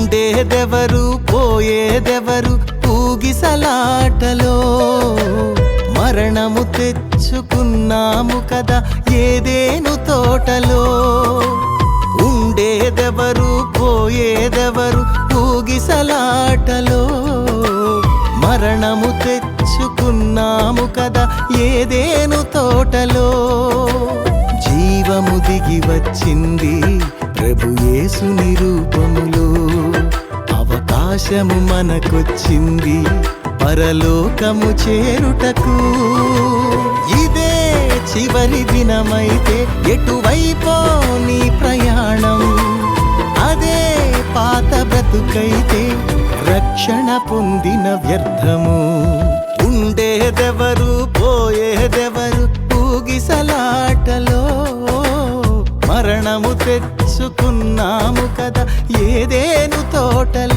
ఉండేదెవరు పోయేదెవరు ఊగిసలాటలో, మరణము తెచ్చుకున్నాము కదా ఏదేను తోటలో. ఉండేదెవరు పోయేదెవరు ఊగిసలాటలో, మరణము తెచ్చుకున్నాము కదా ఏదేను తోటలో. జీవము దిగి వచ్చింది ప్రభు యేసుని రూపములో, అవకాశము మనకొచ్చింది పరలోకము చేరుటకు. ఇదే చివరి దినమైతే ఎటువైపో నీ ప్రయాణం, అదే పాత బ్రతుకైతే రక్షణ పొందిన వ్యర్థము. ఉండేదెవరు పోయేదెవరు ఊగిసలాటలో, మరణము తెచ్చుకున్నాము కదా ఏదేను తోటలో.